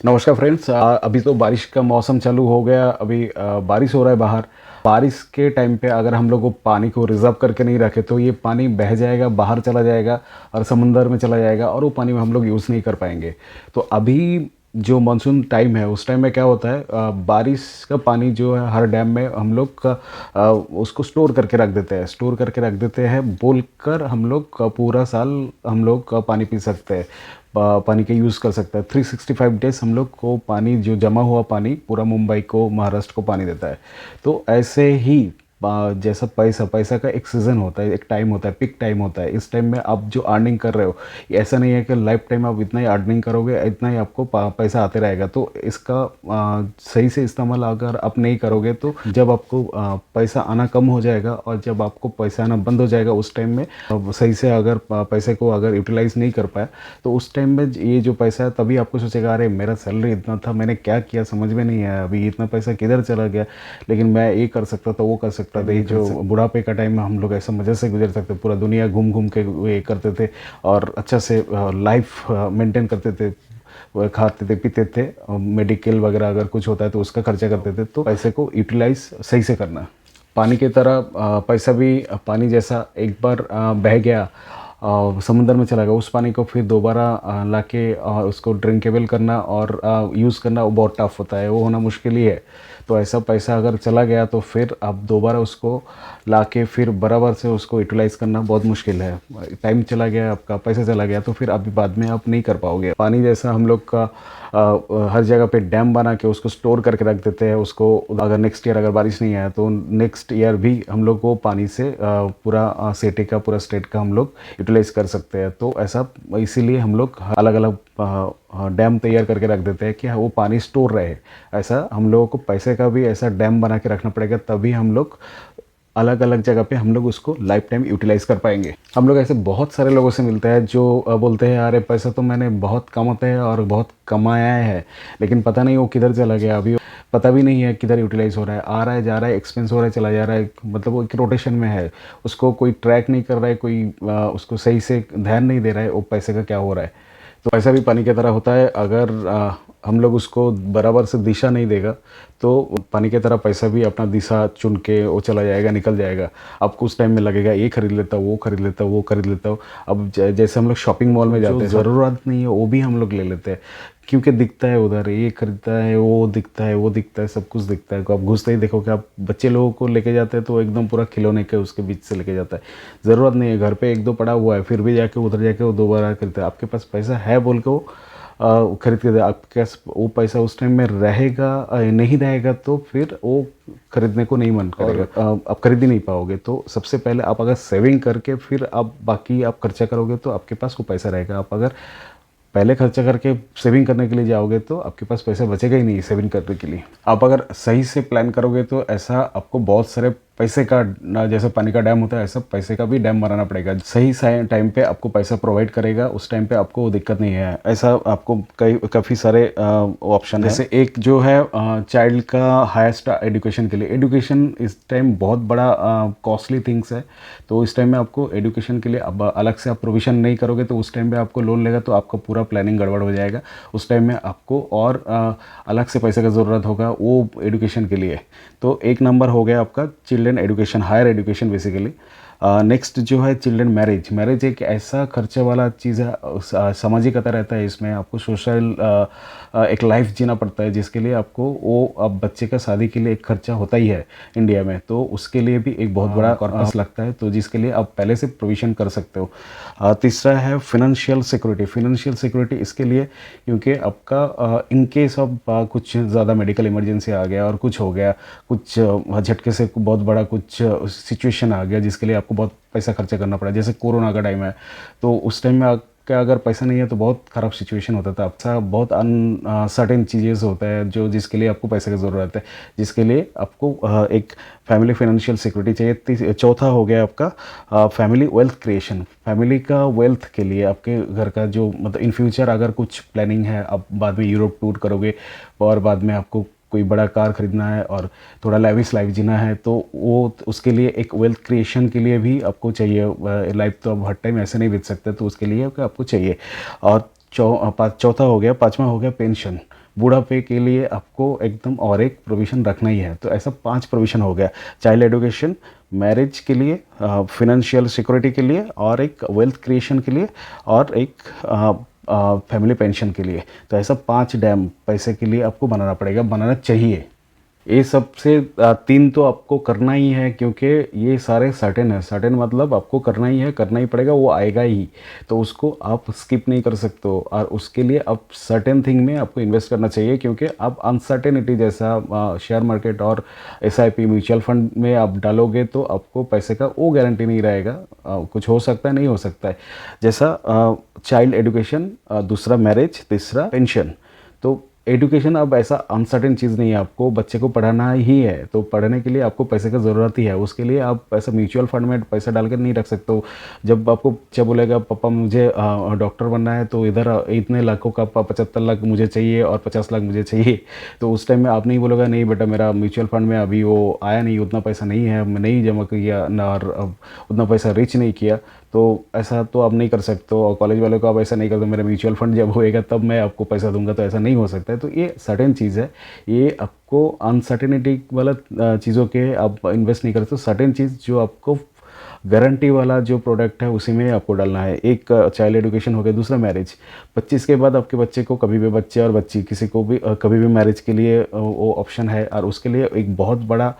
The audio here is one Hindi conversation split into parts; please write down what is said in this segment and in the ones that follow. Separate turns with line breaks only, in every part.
नमस्कार फ्रेंड्स। अभी तो बारिश का मौसम चालू हो गया। अभी बारिश हो रहा है बाहर। बारिश के टाइम पे अगर हम लोग को पानी को रिज़र्व करके नहीं रखे तो ये पानी बह जाएगा, बाहर चला जाएगा और समुंदर में चला जाएगा और वो पानी में हम लोग यूज़ नहीं कर पाएंगे। तो अभी जो मानसून टाइम है उस टाइम में क्या होता है, बारिश का पानी जो है हर डैम में हम लोग उसको स्टोर करके रख देते हैं। स्टोर करके रख देते हैं बोलकर हम लोग पूरा साल हम लोग पानी पी सकते हैं, पानी के यूज़ कर सकता है। 365 डेज हम लोग को पानी, जो जमा हुआ पानी पूरा मुंबई को, महाराष्ट्र को पानी देता है। तो ऐसे ही जैसा पैसा पैसा का एक सीज़न होता है, एक टाइम होता है, पिक टाइम होता है। इस टाइम में आप जो अर्निंग कर रहे हो, ये ऐसा नहीं है कि लाइफ टाइम आप इतना ही अर्निंग करोगे, इतना ही आपको पैसा आते रहेगा। तो इसका सही से इस्तेमाल अगर आप नहीं करोगे तो जब आपको पैसा आना कम हो जाएगा और जब आपको पैसा आना बंद हो जाएगा उस टाइम में सही से अगर पैसे को अगर यूटिलाइज नहीं कर पाया तो उस टाइम में ये जो पैसा है तभी आपको सोचेगा अरे मेरा सैलरी इतना था, मैंने क्या किया समझ में नहीं आया, अभी इतना पैसा किधर चला गया, लेकिन मैं ये कर सकता था, वो कर सकता था। ये जो बुढ़ापे का टाइम में हम लोग ऐसा मज़े से गुजर सकते, पूरा दुनिया घूम घूम के ये करते थे और अच्छा से लाइफ मेंटेन करते थे, वो खाते थे पीते थे, मेडिकल वगैरह अगर कुछ होता है तो उसका खर्चा करते थे। तो पैसे को यूटिलाइज सही से करना। पानी की तरह पैसा भी पानी जैसा एक बार बह गया, समुंदर में चला गया, उस पानी को फिर दोबारा लाके उसको ड्रिंकेबल करना और यूज़ करना वो बहुत टफ होता है, वो होना मुश्किल ही है। तो ऐसा पैसा अगर चला गया तो फिर आप दोबारा उसको लाके फिर बराबर से उसको यूटिलाइज़ करना बहुत मुश्किल है। टाइम चला गया, आपका पैसा चला गया तो फिर अभी बाद में आप नहीं कर पाओगे। पानी जैसा हम लोग का हर जगह पे डैम बना के उसको स्टोर करके रख देते हैं। उसको अगर नेक्स्ट ईयर अगर बारिश नहीं आया तो नेक्स्ट ईयर भी हम लोग को पानी से पूरा सिटी का, पूरा स्टेट का हम लोग यूटिलाइज कर सकते हैं। तो ऐसा इसीलिए हम लोग अलग अलग डैम तैयार करके रख देते हैं कि वो पानी स्टोर रहे। ऐसा हम लोगों को पैसे का भी ऐसा डैम बना के रखना पड़ेगा, तभी हम लोग अलग अलग जगह पे हम लोग उसको लाइफ टाइम यूटिलाइज कर पाएंगे। हम लोग ऐसे बहुत सारे लोगों से मिलते हैं जो बोलते हैं अरे पैसा तो मैंने बहुत कमाते हैं और बहुत कमाया है, लेकिन पता नहीं वो किधर चला गया, अभी पता भी नहीं है किधर यूटिलाइज हो रहा है, आ रहा है जा रहा है, एक्सपेंस हो रहा है चला जा रहा है, मतलब वो एक रोटेशन में है, उसको कोई ट्रैक नहीं कर रहा है, कोई उसको सही से ध्यान नहीं दे रहा है वो पैसे का क्या हो रहा है। तो ऐसा भी पानी की तरह होता है, अगर हम लोग उसको बराबर से दिशा नहीं देगा तो पानी की तरह पैसा भी अपना दिशा चुन के वो चला जाएगा, निकल जाएगा। आपको उस टाइम में लगेगा ये खरीद लेता हूँ, वो खरीद लेता हूँ, वो खरीद लेता हूँ। अब जैसे हम लोग शॉपिंग मॉल में जाते हैं, ज़रूरत नहीं है वो भी हम लोग ले लेते हैं क्योंकि दिखता है उधर, ये खरीदता है, वो दिखता है, वो दिखता है, सब कुछ दिखता है। तो आप घुसते ही देखोगे, आप बच्चे लोगों को लेके जाते हैं तो एकदम पूरा खिलौने के उसके बीच से लेके जाता है। ज़रूरत नहीं है, घर पे एक दो पड़ा हुआ है, फिर भी जाके उधर जाके वो दोबारा खरीदता है। आपके पास पैसा है बोल के वो खरीद के दे, आपके पास वो पैसा उस टाइम में रहेगा नहीं रहेगा तो फिर वो खरीदने को नहीं मन करेगा, आप खरीद ही नहीं पाओगे। तो सबसे पहले आप अगर सेविंग करके फिर आप बाकी आप खर्चा करोगे तो आपके पास वो पैसा रहेगा। आप अगर पहले खर्चा करके सेविंग करने के लिए जाओगे तो आपके पास पैसा बचेगा ही नहीं सेविंग करने के लिए। आप अगर सही से प्लान करोगे तो ऐसा आपको बहुत सारे पैसे का, जैसे पानी का डैम होता है ऐसा पैसे का भी डैम बनाना पड़ेगा। सही टाइम पे आपको पैसा प्रोवाइड करेगा, उस टाइम पे आपको दिक्कत नहीं है। ऐसा आपको काफ़ी सारे ऑप्शन है। जैसे एक जो है चाइल्ड का हाईएस्ट एजुकेशन के लिए, एजुकेशन इस टाइम बहुत बड़ा कॉस्टली थिंग्स है। तो इस टाइम में आपको एजुकेशन के लिए अब अलग से आप प्रोविज़न नहीं करोगे तो उस टाइम पे आपको लोन लेगा तो आपका पूरा प्लानिंग गड़बड़ हो जाएगा। उस टाइम में आपको और अलग से पैसे का ज़रूरत होगा वो एजुकेशन के लिए। तो एक नंबर हो गया आपका children education, higher education basically. Next जो है चिल्ड्रन मैरिज। मैरिज एक ऐसा खर्चे वाला चीज़ है, सामाजिकता रहता है इसमें, आपको सोशल एक लाइफ जीना पड़ता है जिसके लिए आपको वो अब बच्चे का शादी के लिए एक खर्चा होता ही है इंडिया में, तो उसके लिए भी एक बहुत बड़ा कॉर्पस लगता है, तो जिसके लिए आप पहले से प्रोविज़न कर सकते हो। तीसरा है फिनेंशियल सिक्योरिटी। फिनेंशियल सिक्योरिटी इसके लिए क्योंकि आपका इन केस ऑफ कुछ ज़्यादा मेडिकल इमरजेंसी आ गया और कुछ हो गया, कुछ झटके से बहुत बड़ा कुछ सिचुएशन आ गया जिसके लिए आपको बहुत पैसा खर्चा करना पड़ा, जैसे कोरोना का टाइम है, तो उस टाइम में आपका अगर पैसा नहीं है तो बहुत ख़राब सिचुएशन होता था। आपका बहुत अनसर्टेन चीज़ें होता है जो जिसके लिए आपको पैसे की ज़रूरत है, जिसके लिए आपको एक फैमिली फाइनेंशियल सिक्योरिटी चाहिए। चौथा हो गया आपका फैमिली वेल्थ क्रिएशन। फैमिली का वेल्थ के लिए आपके घर का जो मतलब इन फ्यूचर अगर कुछ प्लानिंग है, आप बाद में यूरोप टूर करोगे और बाद में आपको कोई बड़ा कार खरीदना है और थोड़ा लेविश लाइफ जीना है, तो वो उसके लिए एक वेल्थ क्रिएशन के लिए भी आपको चाहिए। लाइफ तो अब हर टाइम ऐसे नहीं बीत सकते, तो उसके लिए आपको चाहिए। और चौथा हो गया, पांचवा हो गया पेंशन। बुढ़ापे के लिए आपको एकदम और एक प्रोविज़न रखना ही है। तो ऐसा 5 प्रोविज़न हो गया, चाइल्ड एजुकेशन, मैरिज के लिए, फाइनेंशियल सिक्योरिटी के लिए, और एक वेल्थ क्रिएशन के लिए, और एक फैमिली पेंशन के लिए। तो ऐसा 5 डैम पैसे के लिए आपको बनाना पड़ेगा, बनाना चाहिए। ये सबसे 3 तो आपको करना ही है, क्योंकि ये सारे सर्टेन है। सर्टेन मतलब आपको करना ही है, करना ही पड़ेगा, वो आएगा ही, तो उसको आप स्किप नहीं कर सकते हो। और उसके लिए आप सर्टेन थिंग में आपको इन्वेस्ट करना चाहिए, क्योंकि आप अनसर्टेनिटी जैसा शेयर मार्केट और एसआईपी म्यूचुअल फंड में आप डालोगे तो आपको पैसे का वो गारंटी नहीं रहेगा, कुछ हो सकता है, नहीं हो सकता है। जैसा चाइल्ड एजुकेशन, दूसरा मैरिज, तीसरा पेंशन। तो एजुकेशन अब ऐसा अनसर्टेन चीज़ नहीं है, आपको बच्चे को पढ़ाना ही है, तो पढ़ने के लिए आपको पैसे का ज़रूरत ही है। उसके लिए आप ऐसा म्यूचुअल फंड में पैसा डाल कर नहीं रख सकते हो। जब आपको बच्चा बोलेगा पापा मुझे डॉक्टर बनना है, तो इधर इतने लाखों का 75 लाख मुझे चाहिए और 50 लाख मुझे चाहिए, तो उस टाइम में आप नहीं बोलोगे नहीं बेटा मेरा म्यूचुअल फंड में अभी वो आया नहीं, उतना पैसा नहीं है, मैं नहीं जमा किया ना, और उतना पैसा रीच नहीं किया, तो ऐसा तो आप नहीं कर सकते हो। और कॉलेज वालों को आप ऐसा नहीं करते मेरा म्यूचुअल फंड जब होएगा तब मैं आपको पैसा दूंगा, तो ऐसा नहीं हो सकता है। तो ये सर्टेन चीज़ है, ये आपको अनसर्टेनिटी वाला चीज़ों के आप इन्वेस्ट नहीं करते। सर्टेन चीज़ जो आपको गारंटी वाला जो प्रोडक्ट है उसी में आपको डालना है। एक चाइल्ड एजुकेशन हो गया, दूसरा मैरिज। 25 के बाद आपके बच्चे को कभी भी, बच्चे और बच्ची किसी को भी कभी भी मैरिज के लिए वो ऑप्शन है, और उसके लिए एक बहुत बड़ा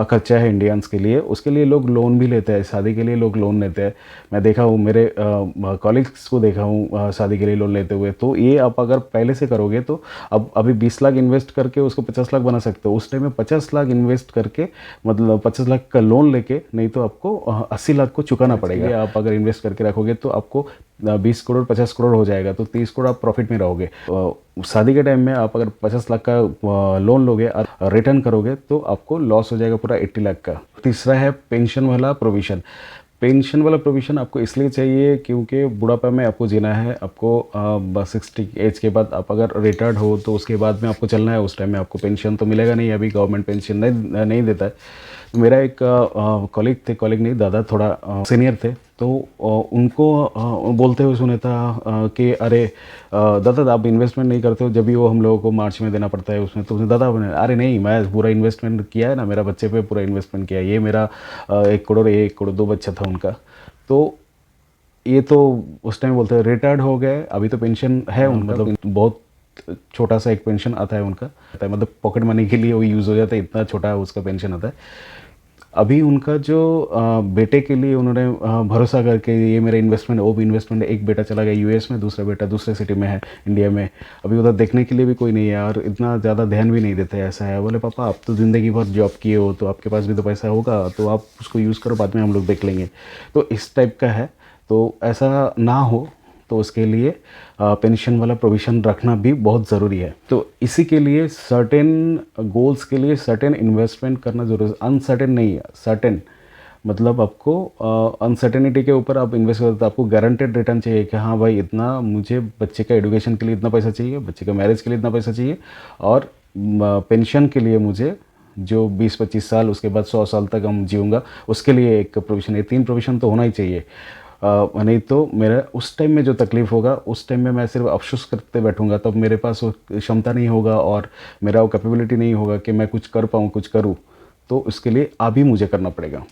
खर्चा है इंडियंस के लिए। उसके लिए लोग लोन भी लेते हैं, शादी के लिए लोग लोन लेते हैं। मैं देखा हूँ, मेरे कॉलीग्स को देखा हूँ शादी के लिए लोन लेते हुए। तो ये आप अगर पहले से करोगे तो अब अभी 20 लाख इन्वेस्ट करके उसको 50 लाख बना सकते हो। उस टाइम में 50 लाख इन्वेस्ट करके, मतलब 50 लाख का लोन लेके, नहीं तो आपको 80 लाख को चुकाना पड़ेगा। आप अगर इन्वेस्ट करके रखोगे तो आपको 20 करोड़ 50 करोड़ हो जाएगा, तो 30 करोड़ आप प्रॉफिट में रहोगे। शादी के टाइम में आप अगर 50 लाख का लोन लोगे और रिटर्न करोगे तो आपको लॉस हो जाएगा पूरा 80 लाख का। तीसरा है पेंशन वाला प्रोविज़न। पेंशन वाला प्रोविज़न आपको इसलिए चाहिए क्योंकि बुढ़ापा में आपको जीना है। आपको 60 एज के बाद आप अगर रिटायर्ड हो तो उसके बाद में आपको चलना है। उस टाइम में आपको पेंशन तो मिलेगा नहीं, अभी गवर्नमेंट पेंशन नहीं देता है। तो मेरा एक कॉलीग थे, कॉलीग नहीं दादा, थोड़ा सीनियर थे, तो उनको बोलते हुए सुना था कि अरे दादा आप इन्वेस्टमेंट नहीं करते हो, जब भी वो हम लोगों को मार्च में देना पड़ता है उसमें। तो उसने दादा बोले अरे नहीं, मैं पूरा इन्वेस्टमेंट किया है ना, मेरा बच्चे पे पूरा इन्वेस्टमेंट किया है, ये मेरा 1 करोड़ 2 बच्चा था उनका। तो ये तो उस टाइम बोलते हैं रिटायर्ड हो गए, अभी तो पेंशन है उनका, मतलब बहुत छोटा सा एक पेंशन आता है उनका, मतलब पॉकेट मनी के लिए वो यूज़ हो जाता है, इतना छोटा उसका पेंशन आता है। अभी उनका जो बेटे के लिए उन्होंने भरोसा करके ये मेरा इन्वेस्टमेंट, वो भी इन्वेस्टमेंट है। एक बेटा चला गया यूएस में, दूसरा बेटा दूसरे सिटी में है इंडिया में। अभी उधर देखने के लिए भी कोई नहीं है और इतना ज़्यादा ध्यान भी नहीं देते। ऐसा है, बोले पापा आप तो ज़िंदगी भर जॉब किए हो, तो आपके पास भी तो पैसा होगा, तो आप उसको यूज़ करो, बाद में हम लोग देख लेंगे। तो इस टाइप का है, तो ऐसा ना हो, तो उसके लिए पेंशन वाला प्रोविज़न रखना भी बहुत ज़रूरी है। तो इसी के लिए सर्टेन गोल्स के लिए सर्टेन इन्वेस्टमेंट करना ज़रूरी है। अनसर्टेन नहीं है, सर्टेन मतलब आपको अनसर्टेनिटी के ऊपर आप इन्वेस्ट करते हो, आपको गारंटेड रिटर्न चाहिए कि हाँ भाई इतना मुझे बच्चे का एजुकेशन के लिए इतना पैसा चाहिए, बच्चे का मैरिज के लिए इतना पैसा चाहिए, और पेंशन के लिए मुझे जो 20-25 साल उसके बाद 100 साल तक हम जीऊँगा, उसके लिए एक प्रोविज़न। ये 3 प्रोविज़न तो होना ही चाहिए। नहीं तो मेरा उस टाइम में जो तकलीफ़ होगा, उस टाइम में मैं सिर्फ अफ़सोस करते बैठूँगा, तब मेरे पास वो क्षमता नहीं होगा और मेरा वो कैपेबिलिटी नहीं होगा कि मैं कुछ कर पाऊँ, कुछ करूँ। तो उसके लिए अभी मुझे करना पड़ेगा।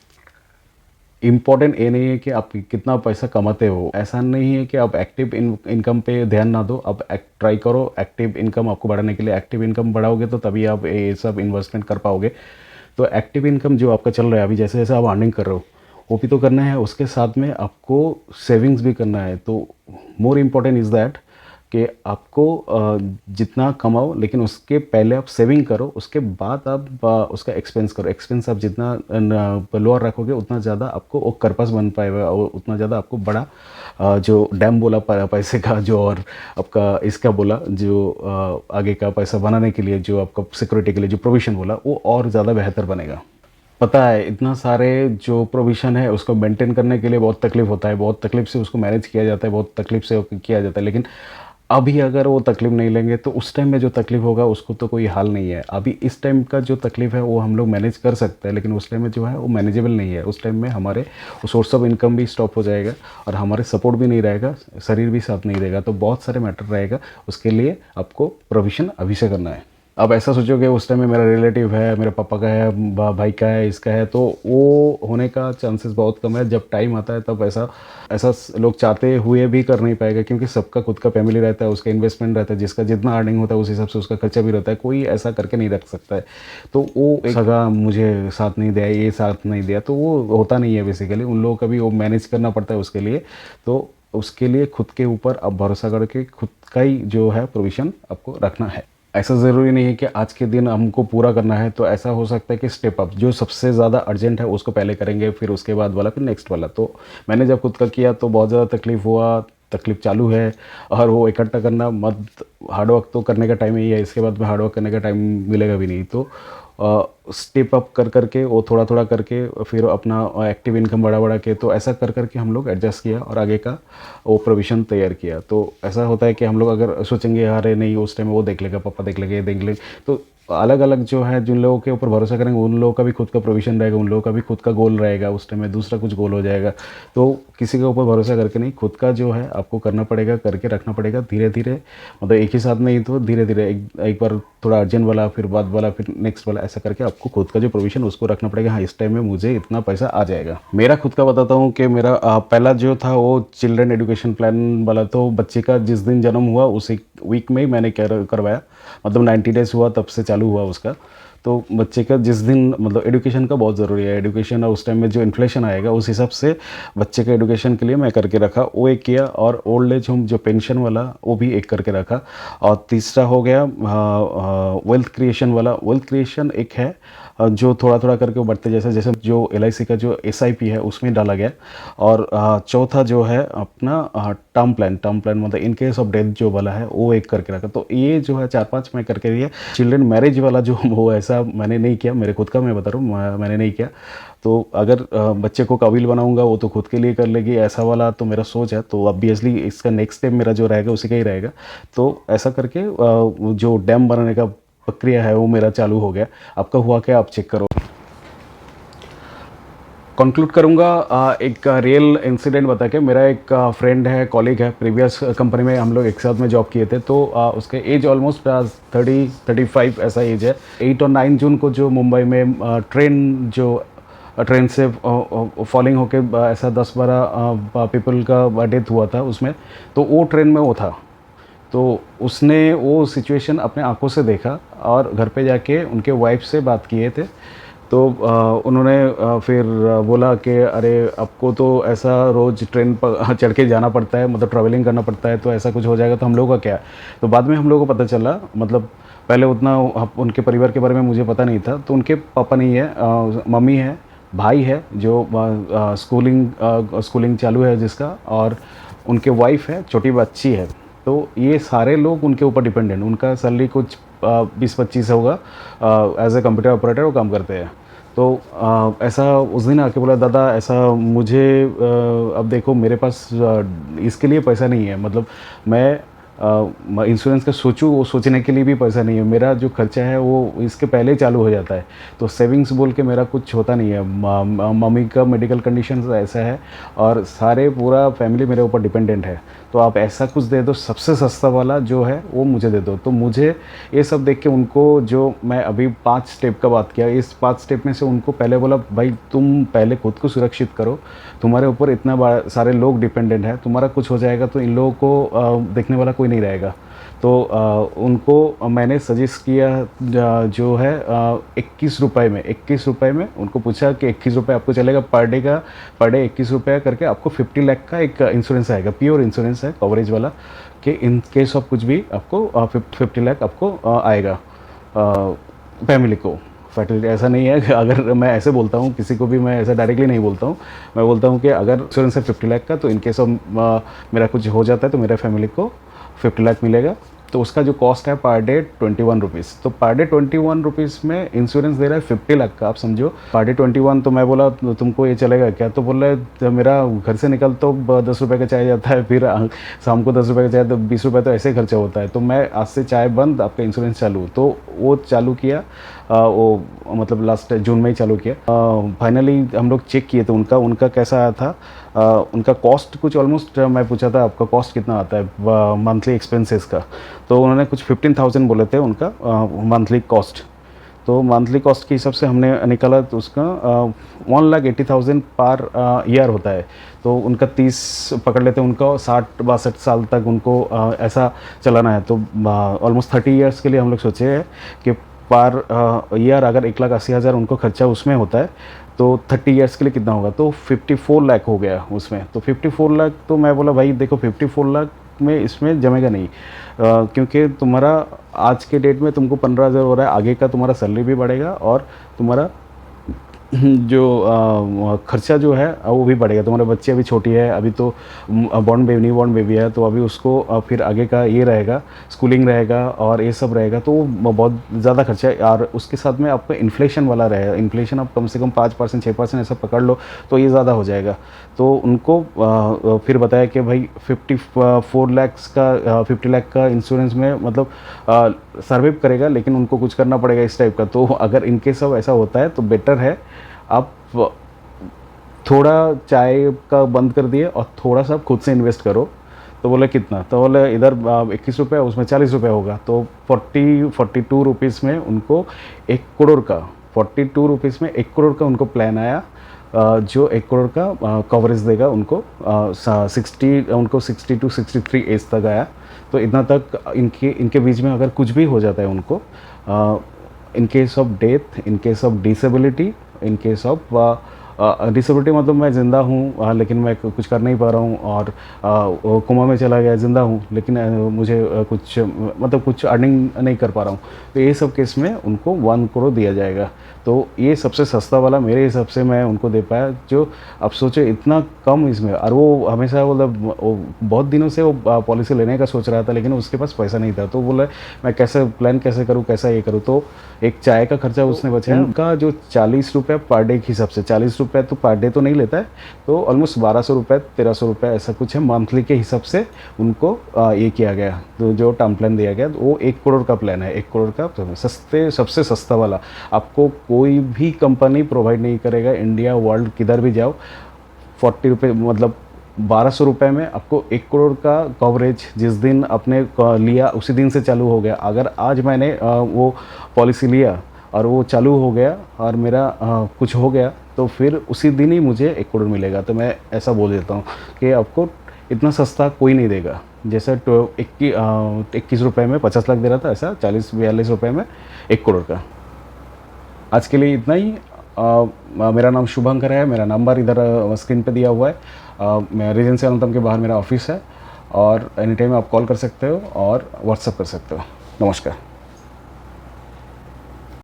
इम्पॉर्टेंट ये नहीं है कि आप कितना पैसा कमाते हो, ऐसा नहीं है कि आप एक्टिव इनकम पे ध्यान ना दो, आप ट्राई करो एक्टिव इनकम आपको बढ़ाने के लिए। एक्टिव इनकम बढ़ाओगे तो तभी आप ये सब इन्वेस्टमेंट कर पाओगे। तो एक्टिव इनकम जो आपका चल रहा है अभी, जैसे जैसे आप अर्निंग कर रहे हो, वो भी तो करना है, उसके साथ में आपको सेविंग्स भी करना है। तो मोर इम्पॉर्टेंट इज़ दैट कि आपको जितना कमाओ, लेकिन उसके पहले आप सेविंग करो, उसके बाद आप उसका एक्सपेंस करो। एक्सपेंस आप जितना लोअर रखोगे उतना ज़्यादा आपको वो कर्पस बन पाएगा, और उतना ज़्यादा आपको बड़ा जो डैम बोला पैसे का, जो और आपका इसका बोला जो आगे का पैसा बनाने के लिए, जो आपका सिक्योरिटी के लिए जो प्रोविज़न बोला, वो और ज़्यादा बेहतर बनेगा। पता है इतना सारे जो प्रोविज़न है उसको मेंटेन करने के लिए बहुत तकलीफ़ होता है, बहुत तकलीफ़ से उसको मैनेज किया जाता है, बहुत तकलीफ़ से किया जाता है, लेकिन अभी अगर वो तकलीफ़ नहीं लेंगे तो उस टाइम में जो तकलीफ़ होगा उसको तो कोई हाल नहीं है। अभी इस टाइम का जो तकलीफ़ है वो हम लोग मैनेज कर सकते हैं, लेकिन उस टाइम में जो है वो मैनेजेबल नहीं है। उस टाइम में हमारे सोर्स ऑफ इनकम भी स्टॉप हो जाएगा और हमारे सपोर्ट भी नहीं रहेगा, शरीर भी साथ नहीं देगा, तो बहुत सारे मैटर रहेगा। उसके लिए आपको प्रोविज़न अभी से करना है। अब ऐसा सोचो कि उस टाइम में मेरा रिलेटिव है, मेरे पापा का है, भाई का है, इसका है, तो वो होने का चांसेस बहुत कम है। जब टाइम आता है तब ऐसा ऐसा लोग चाहते हुए भी कर नहीं पाएगा, क्योंकि सबका खुद का फैमिली रहता है, उसका इन्वेस्टमेंट रहता है, जिसका जितना अर्निंग होता है उस हिसाब से उसका खर्चा भी रहता है। कोई ऐसा करके नहीं रख सकता है। तो वो सगा मुझे साथ नहीं दिया, ये साथ नहीं दिया, तो वो होता नहीं है। बेसिकली उन लोगों का भी वो मैनेज करना पड़ता है उसके लिए। तो उसके लिए खुद के ऊपर अब भरोसा करके खुद का ही जो है प्रोविज़न आपको रखना है। ऐसा ज़रूरी नहीं है कि आज के दिन हमको पूरा करना है, तो ऐसा हो सकता है कि स्टेप अप जो सबसे ज़्यादा अर्जेंट है उसको पहले करेंगे, फिर उसके बाद वाला, फिर नेक्स्ट वाला। तो मैंने जब खुद का किया तो बहुत ज़्यादा तकलीफ़ हुआ, तकलीफ़ चालू है। और वो इकट्ठा करना मत, हार्ड वर्क तो करने का टाइम ही है, इसके बाद में हार्ड वर्क करने का टाइम मिलेगा भी नहीं। तो स्टेप अप कर करके वो थोड़ा थोड़ा करके फिर अपना एक्टिव इनकम बढ़ा बढ़ा के, तो ऐसा कर करके हम लोग एडजस्ट किया और आगे का वो प्रोविज़न तैयार किया। तो ऐसा होता है कि हम लोग अगर सोचेंगे अरे नहीं उस टाइम वो देख लेगा, पापा देख लेंगे, ये देख लेंगे, तो अलग अलग जो है जिन लोगों के ऊपर भरोसा करेंगे उन लोगों का भी खुद का प्रोविज़न रहेगा, उन लोगों का भी खुद का गोल रहेगा, उस टाइम में दूसरा कुछ गोल हो जाएगा। तो किसी के ऊपर भरोसा करके नहीं, खुद का जो है आपको करना पड़ेगा, करके रखना पड़ेगा धीरे धीरे। मतलब एक ही साथ में ही, तो धीरे धीरे एक बार थोड़ा अर्जेंट वाला, फिर बाद वाला, फिर नेक्स्ट वाला, ऐसा करके आपको खुद का जो प्रोविज़न उसको रखना पड़ेगा। हाँ, इस टाइम में मुझे इतना पैसा आ जाएगा। मेरा खुद का बताता हूँ कि मेरा पहला जो था वो चिल्ड्रन एजुकेशन प्लान वाला। तो बच्चे का जिस दिन जन्म हुआ उसी वीक में ही मैंने करवाया, मतलब 90 डेज़ हुआ तब से चालू हुआ उसका। तो बच्चे का जिस दिन, मतलब एजुकेशन का बहुत ज़रूरी है, एजुकेशन, और उस टाइम में जो इन्फ्लेशन आएगा उस हिसाब से बच्चे के एजुकेशन के लिए मैं करके रखा, वो एक किया। और ओल्ड एज होम जो पेंशन वाला वो भी एक करके रखा। और तीसरा हो गया वेल्थ क्रिएशन वाला। वेल्थ क्रिएशन एक है जो थोड़ा थोड़ा करके बढ़ते, जैसे जैसे जो LIC का जो SIP है उसमें डाला गया। और चौथा जो है अपना टर्म प्लान मतलब इन केस ऑफ डेथ जो वाला है वो एक करके रखा। तो ये जो है 4-5 मैं करके दिया। चिल्ड्रन मैरिज वाला जो वो ऐसा मैंने नहीं किया, मेरे खुद का मैं बता रहा हूँ, मैंने नहीं किया। तो अगर बच्चे को काबिल बनाऊंगा वो तो खुद के लिए कर लेगी, ऐसा वाला तो मेरा सोच है। तो ऑब्वियसली इसका नेक्स्ट स्टेप मेरा जो रहेगा उसी का ही रहेगा। तो ऐसा करके जो डैम बनाने का प्रक्रिया है वो मेरा चालू हो गया। आपका हुआ क्या, आप चेक करो। कंक्लूड करूंगा एक रियल इंसिडेंट बता के। मेरा एक फ्रेंड है, कॉलीग है, प्रीवियस कंपनी में हम लोग एक साथ में जॉब किए थे। तो उसके एज ऑलमोस्ट 30-35 ऐसा एज है। 8 और 9 जून को जो मुंबई में ट्रेन से फॉलिंग होके ऐसा 10-12 पीपल का डेथ हुआ था उसमें। तो वो ट्रेन में वो था। तो उसने वो सिचुएशन अपने आंखों से देखा और घर पे जाके उनके वाइफ से बात किए थे। तो उन्होंने फिर बोला कि अरे आपको तो ऐसा रोज़ ट्रेन पर चढ़ के जाना पड़ता है, मतलब ट्रैवलिंग करना पड़ता है, तो ऐसा कुछ हो जाएगा तो हम लोगों का क्या। तो बाद में हम लोगों को पता चला, मतलब पहले उतना उनके परिवार के बारे में मुझे पता नहीं था। तो उनके पापा नहीं है, मम्मी है, भाई है जो स्कूलिंग चालू है जिसका, और उनके वाइफ है, छोटी बच्ची है। तो ये सारे लोग उनके ऊपर डिपेंडेंट। उनका सैलरी कुछ 20-25 होगा, एज ए कंप्यूटर ऑपरेटर वो काम करते हैं। तो ऐसा उस दिन आके बोला, दादा ऐसा मुझे अब देखो मेरे पास इसके लिए पैसा नहीं है, मतलब मैं इंश्योरेंस का सोचूं वो सोचने के लिए भी पैसा नहीं है। मेरा जो खर्चा है वो इसके पहले ही चालू हो जाता है। तो सेविंग्स बोल के मेरा कुछ होता नहीं है। मम्मी का मेडिकल कंडीशन ऐसा है और सारे पूरा फैमिली मेरे ऊपर डिपेंडेंट है। तो आप ऐसा कुछ दे दो, सबसे सस्ता वाला जो है वो मुझे दे दो। तो मुझे ये सब देख के उनको, जो मैं अभी 5 स्टेप का बात किया, इस 5 स्टेप में से उनको पहले बोला, भाई तुम पहले खुद को सुरक्षित करो, तुम्हारे ऊपर इतना सारे लोग डिपेंडेंट हैं, तुम्हारा कुछ हो जाएगा तो इन लोगों को देखने वाला कोई नहीं रहेगा। तो उनको मैंने सजेस्ट किया जो है 21 रुपये में उनको पूछा कि 21 रुपये आपको चलेगा पर डे 21 रुपये करके आपको 50 लाख का एक इंश्योरेंस आएगा, प्योर इंश्योरेंस है, कवरेज वाला, कि इन केस ऑफ कुछ भी आपको 50 लाख आपको आएगा फैमिली को। फैटिलिटी ऐसा नहीं है कि अगर मैं ऐसे बोलता हूँ किसी को भी, मैं ऐसा डायरेक्टली नहीं बोलता हूँ। मैं बोलता हूँ कि अगर इंश्योरेंस है 50 लाख का, तो इन केस ऑफ मेरा कुछ हो जाता है तो मेरा फैमिली को 50 लाख मिलेगा। तो उसका जो कॉस्ट है पर डे 21 रुपीज़। तो पर डे 21 रुपीज़ में इंश्योरेंस दे रहा है 50 लाख का, आप समझो। पर डे 21, तो मैं बोला तुमको ये चलेगा क्या? तो बोल रहे तो मेरा घर से निकल तो 10 रुपये का चाय जाता है, फिर शाम को 10 रुपये का चाय, तो 20 रुपये तो ऐसे ही खर्चा होता है। तो मैं आज से चाय बंद, आपका इंश्योरेंस चालू। तो वो चालू किया, वो मतलब लास्ट जून में ही चालू किया। फाइनली हम लोग चेक किए तो उनका कैसा आया था, उनका कॉस्ट कुछ ऑलमोस्ट, मैं पूछा था आपका कॉस्ट कितना आता है मंथली एक्सपेंसेस का, तो उन्होंने कुछ 15,000 बोले थे उनका मंथली कॉस्ट। तो मंथली कॉस्ट के हिसाब से हमने निकाला तो उसका 1,80,000 पर ईयर होता है। तो उनका 30 पकड़ लेते हैं, उनका 60-62 साल तक उनको ऐसा चलाना है। तो ऑलमोस्ट 30 ईयर्स के लिए हम लोग सोचे हैं कि पर ईयर अगर 1,80,000 उनको खर्चा उसमें होता है, तो 30 ईयर्स के लिए कितना होगा? तो 54 लाख हो गया उसमें। तो 54 लाख, तो मैं बोला भाई देखो 54 लाख में इसमें जमेगा नहीं, क्योंकि तुम्हारा आज के डेट में तुमको 15,000 हो रहा है, आगे का तुम्हारा सैलरी भी बढ़ेगा और तुम्हारा जो खर्चा जो है वो भी बढ़ेगा। तुम्हारे बच्चे अभी छोटी है, अभी तो born baby, new born baby है, तो अभी उसको फिर आगे का ये रहेगा, स्कूलिंग रहेगा और ये सब रहेगा, तो बहुत ज़्यादा खर्चा है। और उसके साथ में आपका इन्फ्लेशन वाला रहेगा, इन्फ्लेशन आप कम से कम 5% 6% ऐसा पकड़ लो तो ये ज़्यादा हो जाएगा। तो उनको फिर बताया कि भाई 54 लैक्स का 50 लाख का इंश्योरेंस में मतलब सर्वाइव करेगा, लेकिन उनको कुछ करना पड़ेगा इस टाइप का। तो अगर इनके सब ऐसा होता है तो बेटर है आप थोड़ा चाय का बंद कर दिए और थोड़ा सा खुद से इन्वेस्ट करो। तो बोले कितना? तो बोले इधर 21 रुपये, उसमें 40 रुपये होगा, तो 42 रुपीज़ में उनको 1 करोड़ का, 42 रुपीज़ में 1 करोड़ का उनको प्लान आया, जो 1 करोड़ का कवरेज देगा उनको। 60 टू 63 एज तक आया। तो इतना तक इनके बीच में अगर कुछ भी हो जाता है उनको, in case of death, in case of disability, in case of disability मतलब मैं ज़िंदा हूँ लेकिन मैं कुछ कर नहीं पा रहा हूँ, और कोमा में चला गया, ज़िंदा हूँ लेकिन मुझे कुछ मतलब कुछ अर्निंग नहीं कर पा रहा हूँ, तो ये सब केस में उनको 1 करोड़ दिया जाएगा। तो ये सबसे सस्ता वाला मेरे हिसाब से मैं उनको दे पाया। जो अब सोचो इतना कम इसमें, और वो हमेशा मतलब बहुत दिनों से वो पॉलिसी लेने का सोच रहा था, लेकिन उसके पास पैसा नहीं था। तो बोला मैं कैसे प्लान कैसे करूँ, कैसा ये करूँ। तो एक चाय का खर्चा उसने बचाया। उनका जो 40 रुपये पर डे के हिसाब से, 40 रुपये तो पर डे तो नहीं लेता है, तो ऑलमोस्ट 1200 रुपये 1300 रुपये ऐसा कुछ है मंथली के हिसाब से उनको ये किया गया। तो जो टर्म प्लान दिया गया वो 1 करोड़ का प्लान है, 1 करोड़ का सबसे सस्ता वाला। आपको कोई भी कंपनी प्रोवाइड नहीं करेगा, इंडिया वर्ल्ड किधर भी जाओ। 40 रुपये मतलब 1200 रुपये में आपको 1 करोड़ का कवरेज जिस दिन आपने लिया उसी दिन से चालू हो गया। अगर आज मैंने वो पॉलिसी लिया और वो चालू हो गया और मेरा कुछ हो गया, तो फिर उसी दिन ही मुझे 1 करोड़ मिलेगा। तो मैं ऐसा बोल देता हूँ कि आपको इतना सस्ता कोई नहीं देगा। जैसे 21 रुपये में 50 लाख दे रहा था, ऐसा 40-42 रुपये में 1 करोड़ का। आज के लिए इतना ही। मेरा नाम शुभंकर है, मेरा नंबर इधर स्क्रीन पे दिया हुआ है। मैं रीजेंसी अनंतम के बाहर मेरा ऑफिस है, और एनी टाइम आप कॉल कर सकते हो और व्हाट्सएप कर सकते हो। नमस्कार।